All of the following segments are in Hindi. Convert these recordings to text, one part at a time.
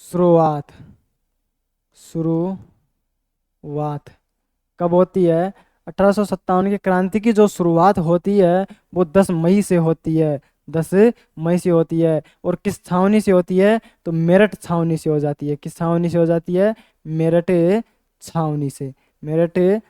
शुरुआत, शुरुआत कब होती है? 1857 की क्रांति की जो शुरुआत होती है वो 10 मई से होती है। 10 मई से होती है। और किस छावनी से होती है? तो मेरठ छावनी से हो जाती है। किस छावनी से हो जाती है? मेरठ छावनी से। मेरठ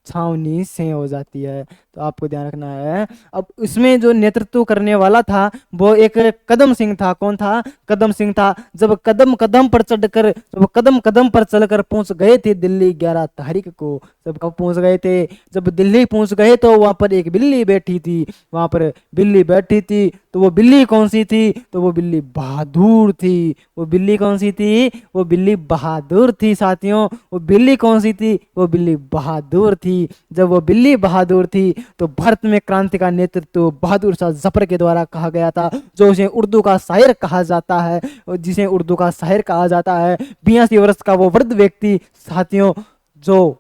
छावनी से हो जाती है। तो आपको ध्यान रखना है। अब इसमें जो नेतृत्व करने वाला था वो एक कदम सिंह था। कौन था? कदम सिंह था। जब कदम कदम पर चढ़कर, जब कदम कदम पर चलकर पहुंच गए थे दिल्ली 11 तारीख को। जब कब पहुंच गए थे? जब दिल्ली पहुंच गए तो वहां पर एक बिल्ली बैठी थी। वहां पर बिल्ली बैठी थी। तो वो बिल्ली कौन सी थी? तो वो बिल्ली बहादुर थी। वो बिल्ली कौन सी थी? वो बिल्ली बहादुर थी साथियों। वो बिल्ली कौन सी थी? वो बिल्ली बहादुर थी। जब वो बिल्ली बहादुर थी तो भारत में क्रांति का नेतृत्व बहादुर शाह जफर के द्वारा कहा गया था, जो उसे उर्दू का शायर कहा जाता है। और जिसे उर्दू का शायर कहा जाता है। 82 वर्ष का वो वृद्ध व्यक्ति साथियों, जो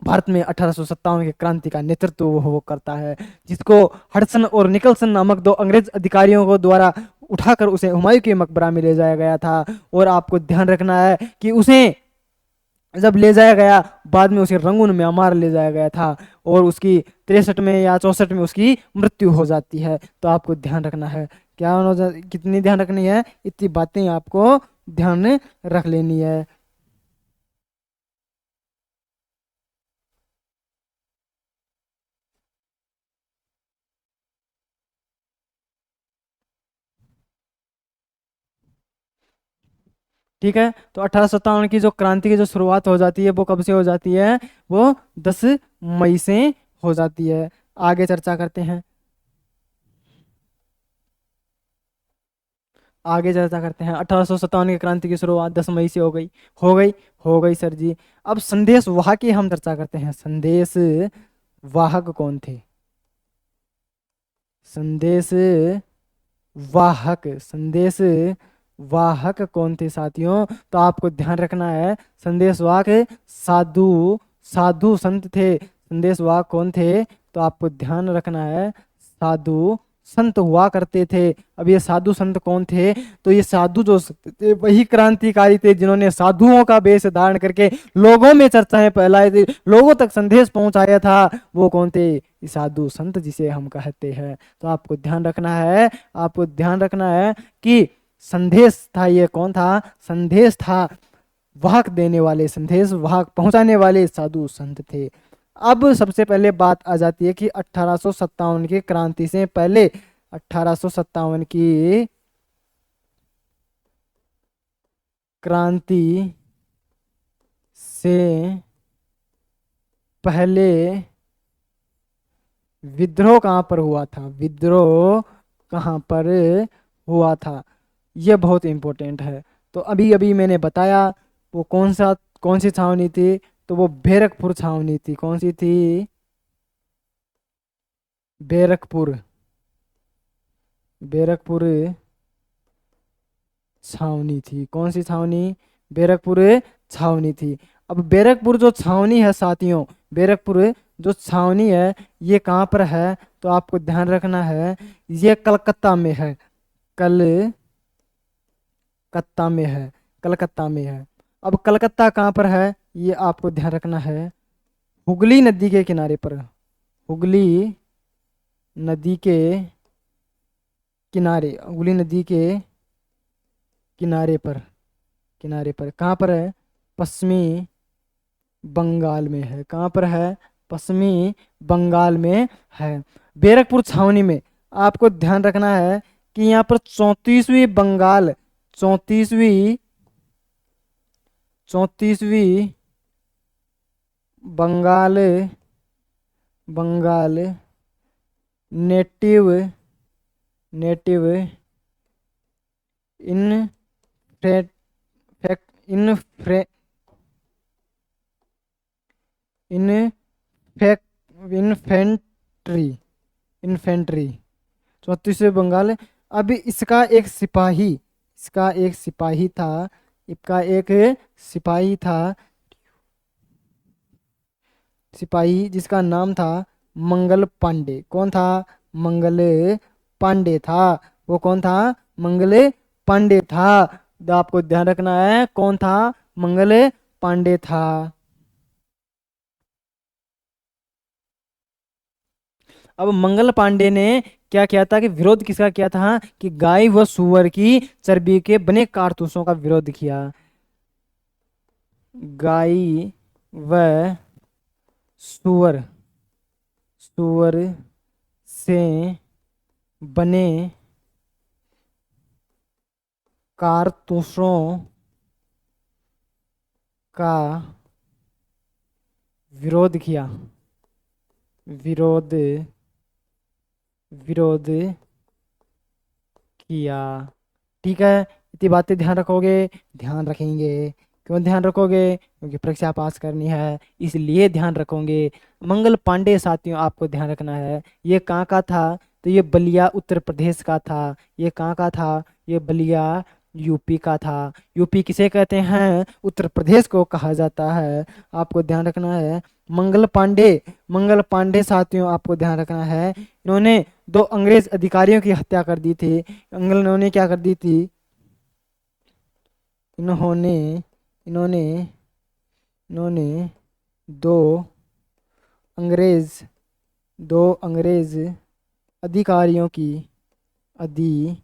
भारत में 1857 की क्रांति का नेतृत्व वो करता है, जिसको हडसन और निकलसन नामक दो अंग्रेज अधिकारियों को द्वारा उठाकर उसे हुमायूं के मकबरा में ले जाया गया था। और आपको ध्यान रखना है कि उसे जब ले जाया गया, बाद में उसे रंगून म्यांमार ले जाया गया था। और उसकी 63 में या 64 में उसकी मृत्यु हो जाती है। तो आपको ध्यान रखना है। क्या कितनी ध्यान रखनी है? इतनी बातें आपको ध्यान रख लेनी है। ठीक है। तो 1857 की जो क्रांति की जो शुरुआत हो जाती है वो कब से हो जाती है? वो 10 मई से हो जाती है। आगे चर्चा करते हैं। आगे चर्चा करते हैं। 1857 की क्रांति की शुरुआत 10 मई से हो गई। हो गई। हो गई सर जी। अब संदेश वाहक की हम चर्चा करते हैं। संदेश वाहक कौन थे? संदेश वाहक, संदेश वाहक कौन थे साथियों? तो आपको ध्यान रखना है। संदेश वाहक साधु, साधु संत थे। संदेश वाहक कौन थे? तो आपको ध्यान रखना है। साधु संत हुआ करते थे। अब ये साधु संत कौन थे? तो ये साधु जो थे वही क्रांतिकारी थे जिन्होंने साधुओं का वेश धारण करके लोगों में चर्चाएं फैलाई थी, लोगों तक संदेश पहुंचाया था। वो कौन थे? ये साधु संत जिसे हम कहते हैं। तो आपको ध्यान रखना है। आपको ध्यान रखना है कि संदेश था, ये कौन था? संदेश था। वाहक देने वाले, संदेश वाहक पहुंचाने वाले साधु संत थे। अब सबसे पहले बात आ जाती है कि 1857 की क्रांति से पहले, 1857 की क्रांति से पहले विद्रोह कहाँ पर हुआ था? विद्रोह कहाँ पर हुआ था? यह बहुत इंपॉर्टेंट है। तो अभी अभी मैंने बताया वो कौन सी छावनी थी? तो वो बैरकपुर छावनी थी। कौन सी थी? बैरकपुर, बैरकपुर छावनी थी। कौन सी छावनी? बैरकपुर छावनी थी। अब बैरकपुर जो छावनी है साथियों, बैरकपुर जो छावनी है ये कहाँ पर है? तो आपको ध्यान रखना है। ये कलकत्ता में है। कलकत्ता में है। कलकत्ता में है। अब कलकत्ता कहाँ पर है? ये आपको ध्यान रखना है। हुगली नदी के किनारे पर। हुगली नदी के किनारे, हुगली नदी के किनारे पर। किनारे पर कहाँ पर है? पश्चिमी बंगाल में है। कहाँ पर है? पश्चिमी बंगाल में है। बैरकपुर छावनी में आपको ध्यान रखना है कि यहाँ पर 34वीं बंगाल, 34वीं 34वीं बंगाल, बंगाल नेटिव, नेटिव इन इन्फे इन्फेक इन्फेंट्री, इन्फेंट्री 34वें बंगाल। अभी इसका एक सिपाही था। इसका एक सिपाही था, सिपाही जिसका नाम था मंगल पांडे। कौन था? मंगल पांडे था। वो कौन था? मंगल पांडे था। तो आपको ध्यान रखना है कौन था, मंगल पांडे था। अब मंगल पांडे ने क्या किया था कि विरोध किसका किया था कि गाय व सुअर की चर्बी के बने कारतूसों का विरोध किया। गाय व सुअर सुअर से बने कारतूसों का विरोध किया। विरोध विरोध किया। ठीक है, इतनी बातें ध्यान रखोगे, ध्यान रखेंगे। क्यों ध्यान रखोगे? क्योंकि परीक्षा पास करनी है, इसलिए ध्यान रखोगे। मंगल पांडे साथियों आपको ध्यान रखना है, ये कहाँ का था? तो ये बलिया उत्तर प्रदेश का था। ये कहाँ का था? ये बलिया यूपी का था। यूपी किसे कहते हैं? उत्तर प्रदेश को कहा जाता है। आपको ध्यान रखना है। मंगल पांडे साथियों आपको ध्यान रखना है, इन्होंने दो अंग्रेज अधिकारियों की हत्या कर दी थी। इन्होंने क्या कर दी थी? इन्होंने इन्होंने इन्होंने दो अंग्रेज दो अंग्रेज अधिकारियों की अधिकारियों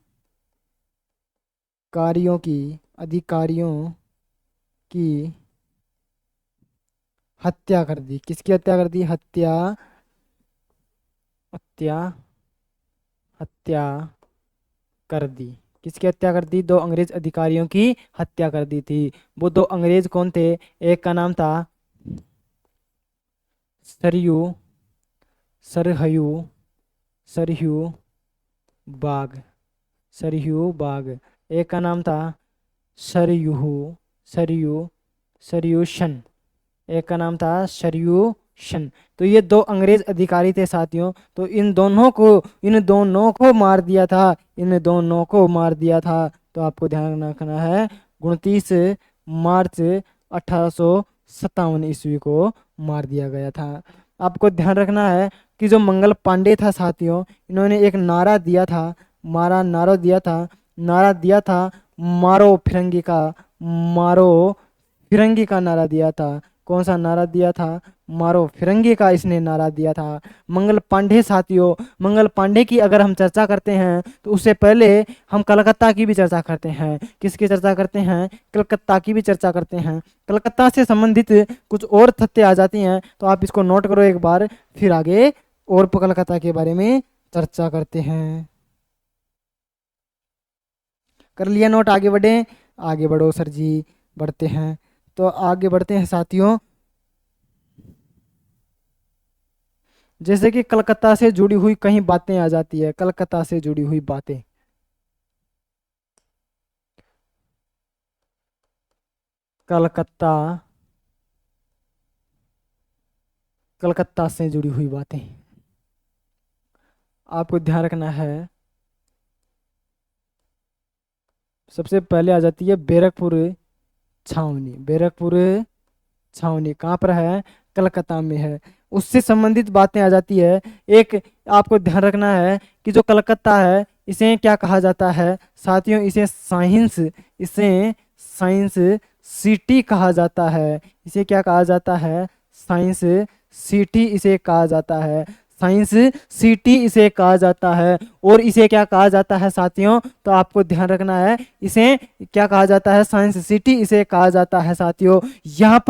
की हत्या कर दी। किसकी हत्या कर दी? हत्या हत्या कर दी। किसकी हत्या कर दी? दो अंग्रेज अधिकारियों की हत्या कर दी थी। वो दो अंग्रेज कौन थे? एक का नाम था सरयू सरहयू सरहयू बाग सरहयू बाग। एक का नाम था सरयू सरयू सरयूशन। एक का नाम था सरयूशन। तो ये दो अंग्रेज अधिकारी थे साथियों। तो इन दोनों को मार दिया था। इन दोनों को मार दिया था। तो आपको ध्यान रखना है 29 मार्च 1857 ईस्वी को मार दिया गया था। आपको ध्यान रखना है कि जो मंगल पांडे था साथियों, इन्होंने एक नारा दिया था। नारा दिया था मारो फिरंगी का। मारो फिरंगी का नारा दिया था। कौन सा नारा दिया था? मारो फिरंगी का इसने नारा दिया था। मंगल पांडे साथियों, मंगल पांडे की अगर हम चर्चा करते हैं तो उससे पहले हम कलकत्ता की भी चर्चा करते हैं। किसकी चर्चा करते हैं? कलकत्ता की भी चर्चा करते हैं। कलकत्ता से संबंधित कुछ और तथ्य आ जाती हैं, तो आप इसको नोट करो एक बार, फिर आगे और कलकत्ता के बारे में चर्चा करते हैं। कर लिया नोट? आगे बढ़े? आगे बढ़ो सर जी, बढ़ते हैं। तो आगे बढ़ते हैं साथियों। जैसे कि कलकत्ता से जुड़ी हुई कहीं बातें आ जाती है। कलकत्ता से जुड़ी हुई बातें, कलकत्ता कलकत्ता से जुड़ी हुई बातें आपको ध्यान रखना है। सबसे पहले आ जाती है बैरकपुर छावनी। बैरकपुर छावनी कहाँ पर है? कलकत्ता में है। उससे संबंधित बातें आ जाती है। एक आपको ध्यान रखना है कि जो कलकत्ता है, इसे क्या कहा जाता है साथियों? इसे साइंस सिटी कहा जाता है। इसे क्या कहा जाता है? साइंस सिटी इसे कहा जाता है। साइंस सिटी इसे कहा जाता है। और इसे क्या कहा जाता है साथियों? तो आपको ध्यान रखना है, इसे क्या कहा जाता है? साइंस सिटी इसे कहा जाता है साथियों। यहाँ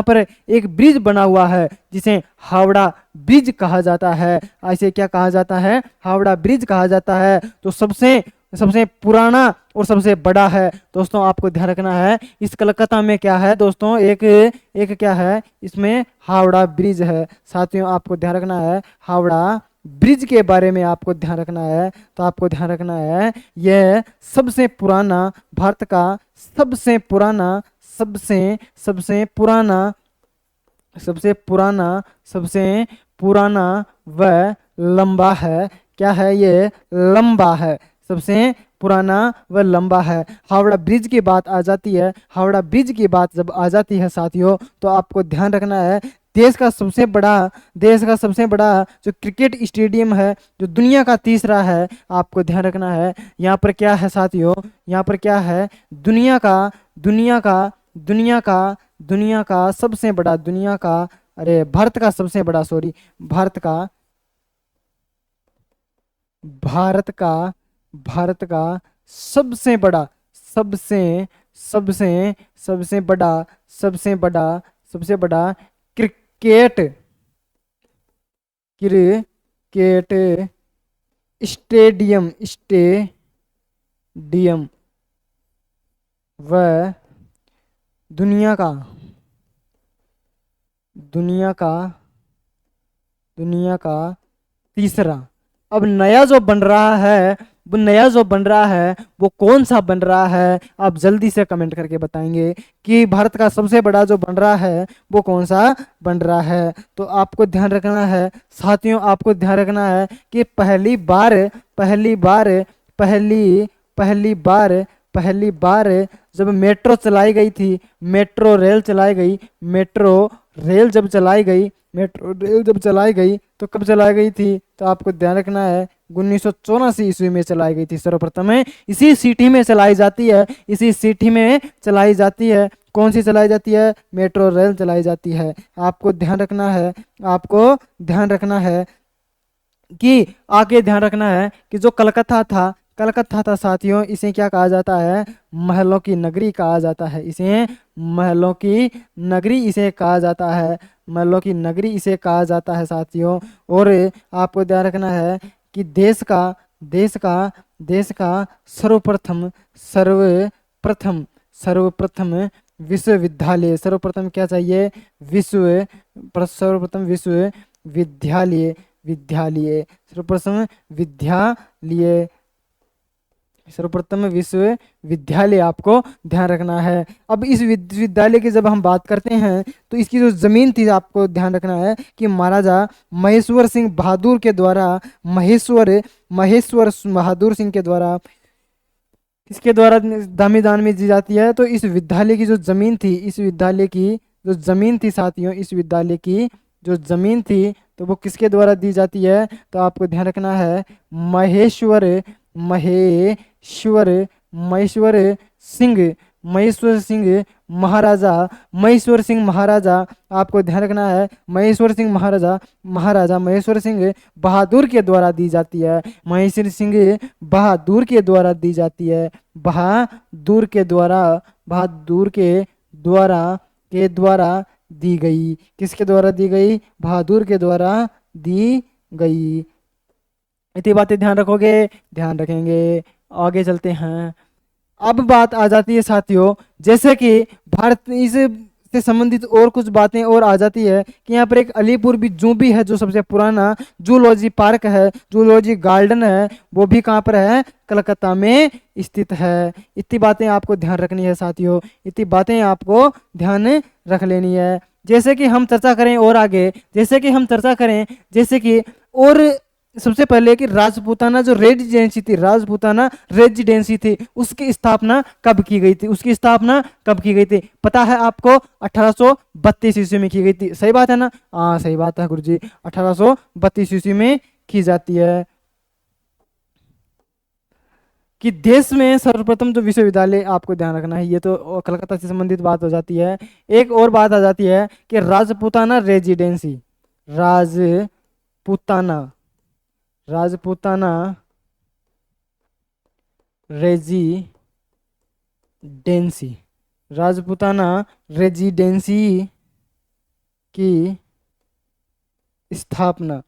पर एक ब्रिज बना हुआ है जिसे हावड़ा ब्रिज कहा जाता है। इसे क्या कहा जाता है? हावड़ा ब्रिज कहा जाता है। तो सबसे सबसे पुराना और सबसे बड़ा है दोस्तों। आपको ध्यान रखना है, इस कलकत्ता में क्या है दोस्तों? एक एक क्या है इसमें? हावड़ा ब्रिज है साथियों। आपको ध्यान रखना है, हावड़ा ब्रिज के बारे में आपको ध्यान रखना है। तो आपको ध्यान रखना है, यह सबसे पुराना, भारत का सबसे पुराना सबसे सबसे पुराना सबसे पुराना सबसे पुराना व लंबा है। क्या है ये? लंबा है। सबसे पुराना व लंबा है। हावड़ा ब्रिज की बात आ जाती है। हावड़ा ब्रिज की बात जब आ जाती है साथियों, तो आपको ध्यान रखना है देश का सबसे बड़ा जो क्रिकेट स्टेडियम है, जो दुनिया का तीसरा है, आपको ध्यान रखना है। यहाँ पर क्या है साथियों, यहाँ पर क्या है, दुनिया का दुनिया का दुनिया का दुनिया का सबसे बड़ा, दुनिया का, अरे भारत का सबसे बड़ा, सॉरी, भारत का भारत का भारत का सबसे बड़ा, सबसे सबसे सबसे बड़ा सबसे बड़ा सबसे बड़ा क्रिकेट क्रिकेट स्टेडियम व दुनिया का दुनिया का दुनिया का तीसरा। अब नया जो बन रहा है, वो नया जो बन रहा है वो कौन सा बन रहा है, आप जल्दी से कमेंट करके बताएंगे कि भारत का सबसे बड़ा जो बन रहा है वो कौन सा बन रहा है। तो आपको ध्यान रखना है साथियों, आपको ध्यान रखना है कि पहली बार पहली बार जब मेट्रो चलाई गई थी, मेट्रो रेल चलाई गई, मेट्रो रेल जब चलाई गई, मेट्रो रेल जब चलाई गई तो कब चलाई गई थी, तो आपको ध्यान रखना है 1984 ईस्वी में चलाई गई थी सर्वप्रथम। इसी सिटी में चलाई जाती है, इसी सिटी में चलाई जाती है। कौन सी चलाई जाती है, मेट्रो रेल चलाई जाती है। आपको ध्यान रखना है, आपको ध्यान रखना है कि आगे ध्यान रखना है कि जो कलकत्ता था साथियों, इसे क्या कहा जाता है, महलों की नगरी कहा जाता है। इसे महलों की नगरी इसे कहा जाता है, महलों की नगरी इसे कहा जाता है साथियों। और आपको ध्यान रखना है कि देश का सर्वप्रथम सर्वप्रथम सर्वप्रथम विश्वविद्यालय, सर्वप्रथम क्या चाहिए, सर्वप्रथम विश्वविद्यालय सर्वप्रथम विश्वविद्यालय आपको ध्यान रखना है। अब इस विश्वविद्यालय की जब हम बात करते हैं तो इसकी जो जमीन थी, आपको ध्यान रखना है कि महाराजा महेश्वर सिंह बहादुर के द्वारा, महेश्वर बहादुर सिंह के द्वारा, किसके द्वारा दान में दी जाती है। तो इस विद्यालय की जो जमीन थी, इस विद्यालय की जो जमीन थी साथियों, इस विद्यालय की जो जमीन थी तो वो किसके द्वारा दी जाती है, तो आपको ध्यान रखना है महेश्वर सिंह महाराजा, आपको ध्यान रखना है महेश्वर सिंह बहादुर के द्वारा दी जाती है, महेश्वर सिंह बहादुर के द्वारा दी जाती है, बहादुर के द्वारा दी गई। किसके द्वारा दी गई, बहादुर के द्वारा दी गई। इतनी बातें ध्यान रखोगे, ध्यान रखेंगे। आगे चलते हैं। अब बात आ जाती है साथियों, जैसे कि भारत से संबंधित और कुछ बातें और आ जाती है कि यहाँ पर एक अलीपुर भी जू भी है, जो सबसे पुराना जूलॉजी पार्क है, जूलॉजी गार्डन है, वो भी कहाँ पर है, कलकत्ता में स्थित है। इतनी बातें आपको ध्यान रखनी है साथियों, इतनी बातें आपको ध्यान रख लेनी है। जैसे कि हम चर्चा करें और आगे, जैसे कि और सबसे पहले कि राजपूताना जो रेजिडेंसी थी, राजपूताना रेजिडेंसी थी, उसकी स्थापना कब की गई थी, पता है आपको, 1832 ईस्वी में की गई थी। सही बात है ना, हाँ सही बात है गुरुजी, 1832 ईस्वी में की जाती है। कि देश में सर्वप्रथम जो विश्वविद्यालय, आपको ध्यान रखना है, ये तो कलकत्ता से संबंधित बात हो जाती है। एक और बात आ जाती है कि राजपूताना रेजिडेंसी, राजपूताना रेजिडेंसी की स्थापना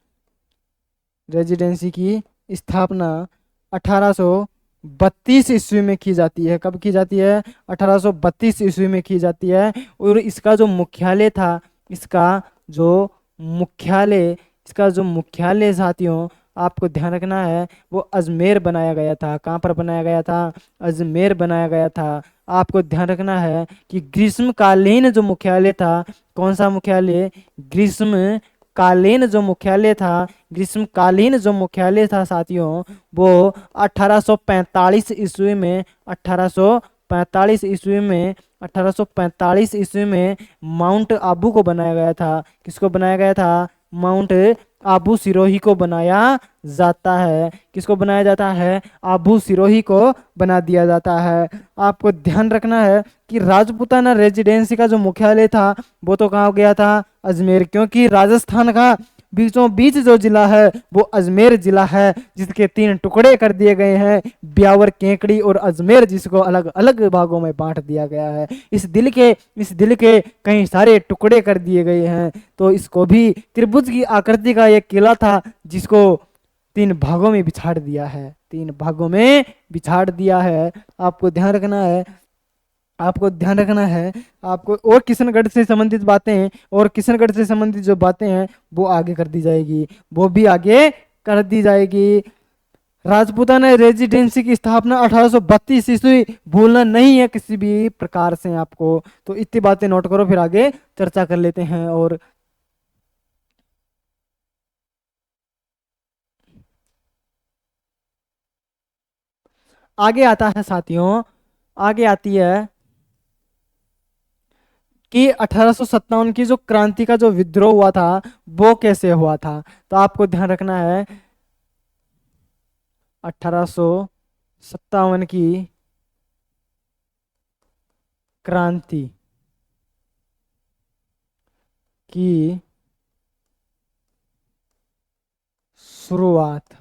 1832 ईस्वी में की जाती है। कब की जाती है, 1832 ईस्वी में की जाती है। और इसका जो मुख्यालय था, इसका जो मुख्यालय साथियों, आपको ध्यान रखना है, वो अजमेर बनाया गया था। कहाँ पर बनाया गया था, अजमेर बनाया गया था। आपको ध्यान रखना है कि ग्रीष्मकालीन जो मुख्यालय था, कौन सा मुख्यालय, ग्रीष्मकालीन जो मुख्यालय था साथियों, वो 1845 ईस्वी में 1845 ईस्वी में माउंट आबू को बनाया गया था। किसको बनाया गया था? माउंट आबू सिरोही को बनाया जाता है। किसको बनाया जाता है? आबू सिरोही को बना दिया जाता है। आपको ध्यान रखना है कि राजपूताना रेजिडेंसी का जो मुख्यालय था वो तो कहाँ गया था? अजमेर, क्योंकि राजस्थान का बीचों बीच जो जिला है वो अजमेर जिला है, जिसके 3 टुकड़े कर दिए गए हैं, ब्यावर, केकड़ी और अजमेर, जिसको अलग अलग भागों में बांट दिया गया है। इस दिल के कई सारे टुकड़े कर दिए गए हैं। तो इसको भी त्रिभुज की आकृति का एक किला था, जिसको 3 भागों में बिछाड़ दिया है। 3 भागों में बिछाड़ दिया है। आपको ध्यान रखना है, आपको ध्यान रखना है। आपको और किशनगढ़ से संबंधित बातें, और किशनगढ़ से संबंधित जो बातें हैं वो आगे कर दी जाएगी, वो भी आगे कर दी जाएगी। राजपूताना रेजिडेंसी की स्थापना 1832 ईस्वी, भूलना नहीं है किसी भी प्रकार से आपको। तो इतनी बातें नोट करो, फिर आगे चर्चा कर लेते हैं। और आगे आता है साथियों, आगे आती है कि 1857 की जो क्रांति का जो विद्रोह हुआ था वो कैसे हुआ था। तो आपको ध्यान रखना है, 1857 की क्रांति की शुरुआत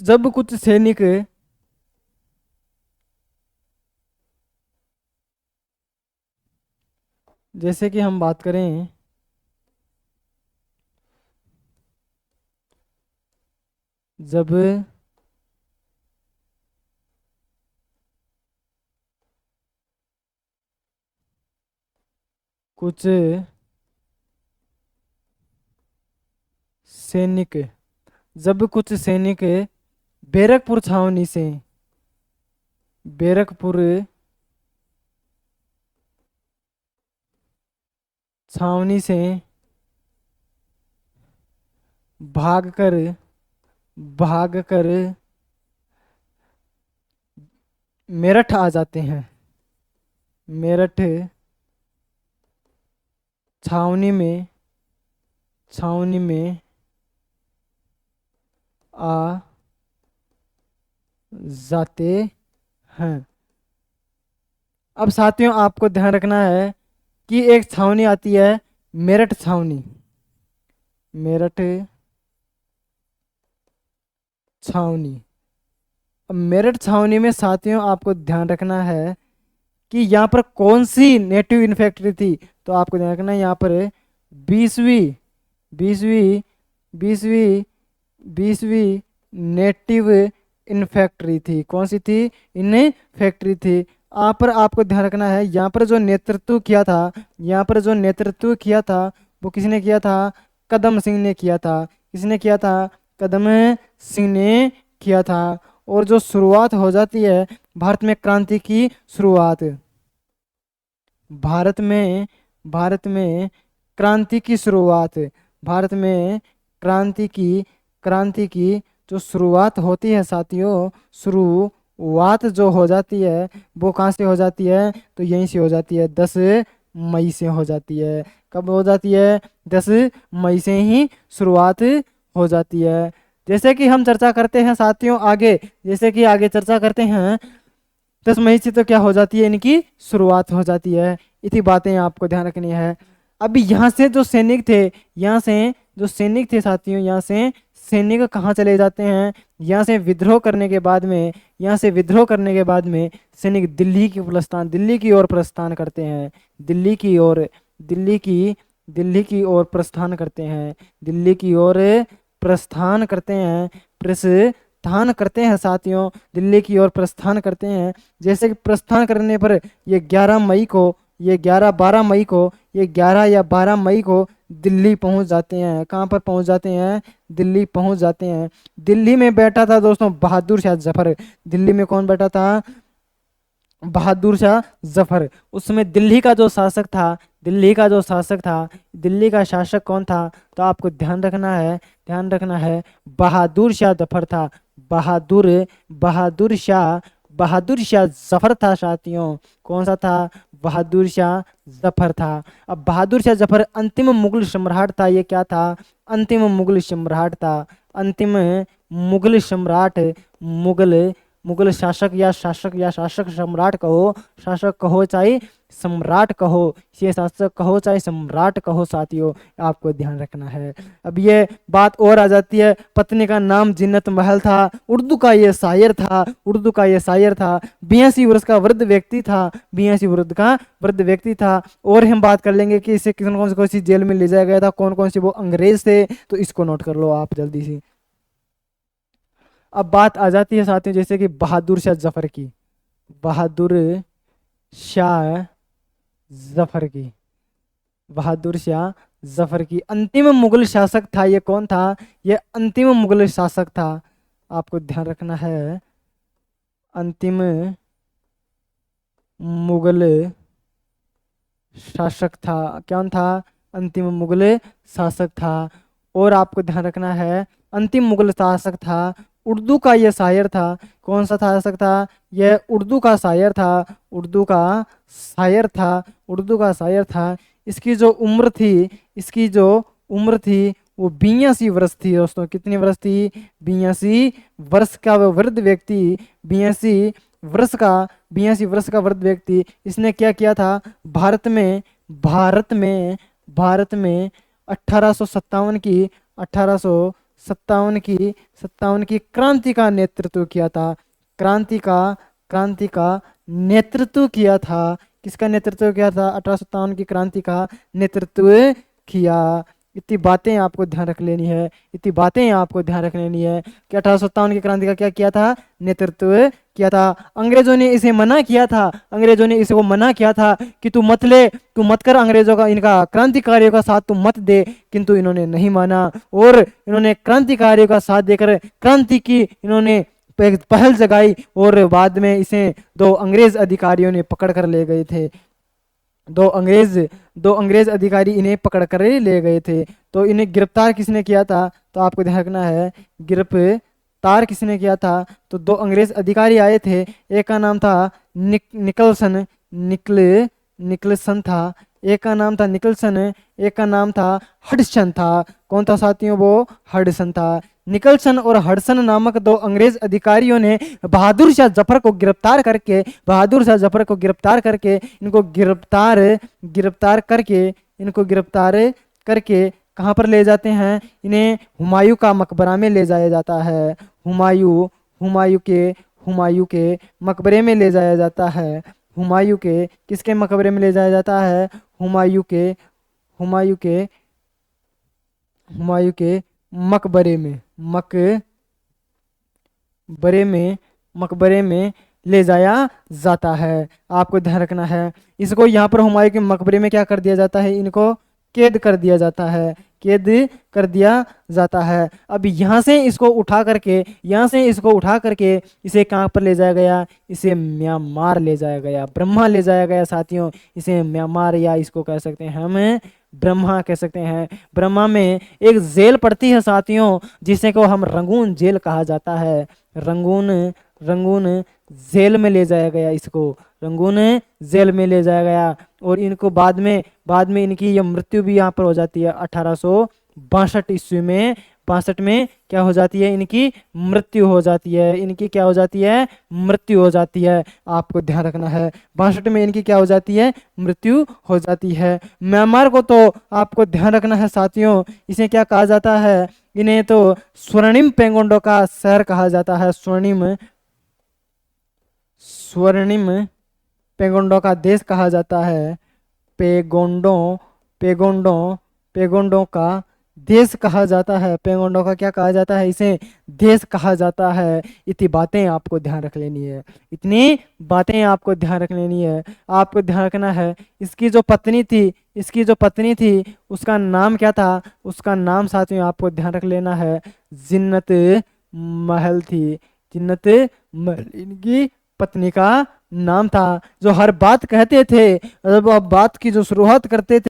जब कुछ सैनिक जैसे कि हम बात करें, जब कुछ सैनिक जब कुछ सैनिक बैरकपुर छावनी से बैरकपुर छावनी से भागकर भागकर मेरठ आ जाते हैं। मेरठ छावनी में आ जाते हैं। अब साथियों आपको ध्यान रखना है कि एक छावनी आती है, मेरठ छावनी। मेरठ छावनी। अब मेरठ छावनी में साथियों आपको ध्यान रखना है कि यहाँ पर कौन सी नेटिव इन्फेक्ट्री थी। तो आपको ध्यान रखना है यहाँ पर 20वीं 20वीं 20वीं 20वीं नेटिव इन्फेक्ट्री थी। कौन सी थी? इन फैक्ट्री थी। यहाँ पर आपको ध्यान रखना है, यहाँ पर जो नेतृत्व किया था, यहाँ पर जो नेतृत्व किया था वो किसने किया था? कदम सिंह ने किया था। किसने किया था? कदम सिंह ने किया था। और जो शुरुआत हो जाती है भारत में क्रांति की शुरुआत, भारत में क्रांति की शुरुआत, भारत में क्रांति की जो शुरुआत होती है साथियों, शुरुआत जो हो जाती है वो कहाँ से हो जाती है? तो यहीं से हो जाती है, 10 मई से हो जाती है। कब हो जाती है? 10 मई से ही शुरुआत हो जाती है। जैसे कि हम चर्चा करते हैं साथियों आगे, जैसे कि आगे चर्चा करते हैं, 10 मई से तो क्या हो जाती है? इनकी शुरुआत हो जाती है। इतनी बातें आपको ध्यान रखनी है। अभी यहाँ से जो सैनिक थे, यहाँ से जो सैनिक थे साथियों, यहाँ से सैनिक कहाँ चले जाते हैं? यहाँ से विद्रोह करने के बाद में, यहाँ से विद्रोह करने के बाद में सैनिक दिल्ली की ओर प्रस्थान करते हैं। दिल्ली की ओर प्रस्थान करते हैं। दिल्ली की ओर प्रस्थान करते हैं। प्रस्थान करते हैं साथियों, दिल्ली की ओर प्रस्थान करते हैं। जैसे कि प्रस्थान करने पर ये 11 मई को, ये 11-12 मई को, ये 11 या 12 मई को दिल्ली पहुंच जाते हैं। कहाँ पर पहुंच जाते हैं? दिल्ली पहुंच जाते हैं। दिल्ली में बैठा था दोस्तों बहादुर शाह जफर। दिल्ली में कौन बैठा था? बहादुर शाह जफर। उसमें दिल्ली का जो शासक था, दिल्ली का शासक कौन था? तो आपको ध्यान रखना है, बहादुर शाह जफर था। बहादुर बहादुर शाह जफर था साथियों। कौन सा था? बहादुर शाह जफर था। अब बहादुर शाह जफर अंतिम मुगल सम्राट था। ये क्या था? अंतिम मुगल सम्राट था। अंतिम मुगल सम्राट, मुगल मुगल शासक सम्राट कहो, शासक कहो चाहे सम्राट कहो, ये शासक कहो चाहे सम्राट कहो साथियों, आपको ध्यान रखना है। अब ये बात और आ जाती है, पत्नी का नाम जिन्नत महल था। उर्दू का ये शायर था, 82 वर्ष का वृद्ध व्यक्ति था, 82 वर्ष का वृद्ध व्यक्ति था। और हम बात कर लेंगे कि इसे कौन सी जेल में ले जाया गया था, कौन कौन से वो अंग्रेज थे, तो इसको नोट कर लो आप जल्दी से। अब बात आ जाती है साथियों जैसे कि बहादुर शाह जफर की, बहादुर शाह जफर की, बहादुर शाह जफर की अंतिम मुगल शासक था। ये कौन था? ये अंतिम मुगल शासक था, आपको ध्यान रखना है। अंतिम मुगल शासक था, कौन था? अंतिम मुगल शासक था। और आपको ध्यान रखना है, अंतिम मुगल शासक था, उर्दू का ये शायर था। कौन सा शासक था? यह उर्दू का शायर था, उर्दू का शायर था, उर्दू का शायर था। इसकी जो उम्र थी, इसकी जो उम्र थी वो 82 वर्ष थी दोस्तों। कितनी वर्ष थी? 82 वर्ष का वो वृद्ध व्यक्ति, 82 वर्ष का 82 वर्ष का वृद्ध व्यक्ति, इसने क्या किया था? भारत में 1857 की क्रांति का नेतृत्व किया था। क्रांति का नेतृत्व किया था। किसका नेतृत्व किया था? 1857 की क्रांति का नेतृत्व किया। इतनी बातें आपको ध्यान रख लेनी है, इतनी बातें आपको ध्यान रख लेनी है कि 1857 की क्रांति का क्या किया था? नेतृत्व किया था। अंग्रेजों ने इसे मना किया था, अंग्रेजों ने इसको मना किया था कि तू मत कर अंग्रेजों का, इनका क्रांतिकारियों का साथ तू मत दे, किंतु इन्होंने नहीं माना और इन्होंने क्रांतिकारियों का साथ देकर क्रांति की इन्होंने एक पहल जगाई। और बाद में इसे 2 अंग्रेज अधिकारियों ने पकड़ कर ले गए थे। 2 अंग्रेज अधिकारी इन्हें पकड़ कर ले गए थे। तो इन्हें गिरफ्तार किसने किया था? तो आपको ध्यान रखना है, गिरफ्तार किसने किया था? तो 2 अंग्रेज अधिकारी आए थे। एक का नाम था निकलसन था, एक का नाम था निकलसन, एक का नाम था हडसन था। कौन था साथियों? वो हडसन था। निकलसन और हडसन नामक 2 अंग्रेज अधिकारियों ने बहादुर शाह जफर को गिरफ्तार करके इनको गिरफ्तार करके कहाँ पर ले जाते हैं? इन्हें हुमायूं का मकबरा में ले जाया जाता है। हुमायूं के मकबरे में ले जाया जाता है। हुमायूं के किसके मकबरे में ले जाया जाता है? हुमायूं के मकबरे में ले जाया जाता है। आपको ध्यान रखना है, इसको यहाँ पर हुमायूं के मकबरे में क्या कर दिया जाता है? इनको कैद कर दिया जाता है। अब यहाँ से इसको उठा करके इसे कहाँ पर ले जाया गया? इसे म्यांमार ले जाया गया, ब्रह्मा ले जाया गया साथियों। इसे म्यांमार या इसको कह सकते हैं हम ब्रह्मा कह सकते हैं। ब्रह्मा में एक जेल पड़ती है साथियों, जिसे को हम रंगून जेल कहा जाता है। रंगून जेल में ले जाया गया, इसको रंगून जेल में ले जाया गया। और इनको बाद में इनकी ये मृत्यु भी यहाँ पर हो जाती है। 1862 ईस्वी में, 62 में क्या हो जाती है? इनकी मृत्यु हो जाती है। इनकी क्या हो जाती है? मृत्यु हो जाती है। आपको ध्यान रखना है, 62 में इनकी क्या हो जाती है? मृत्यु हो जाती है। म्यांमार को तो आपको ध्यान रखना है साथियों, इसे क्या कहा जाता है? इन्हें तो स्वर्णिम पेंगोंडो का शहर कहा जाता है। स्वर्णिम पेगोंडो का देश कहा जाता है। पेगोंडो का देश कहा जाता है। पेगोंडो का क्या कहा जाता है? इसे देश कहा जाता है। इतनी बातें आपको ध्यान रख लेनी है, आपको ध्यान रखना है। इसकी जो पत्नी थी उसका नाम क्या था? उसका नाम साथियों आपको ध्यान रख लेना है, जिन्नत महल थी। जिन्नत महल इनकी पत्नी का नाम था। जो हर बात कहते थे, जब आप बात की जो शुरुआत करते थे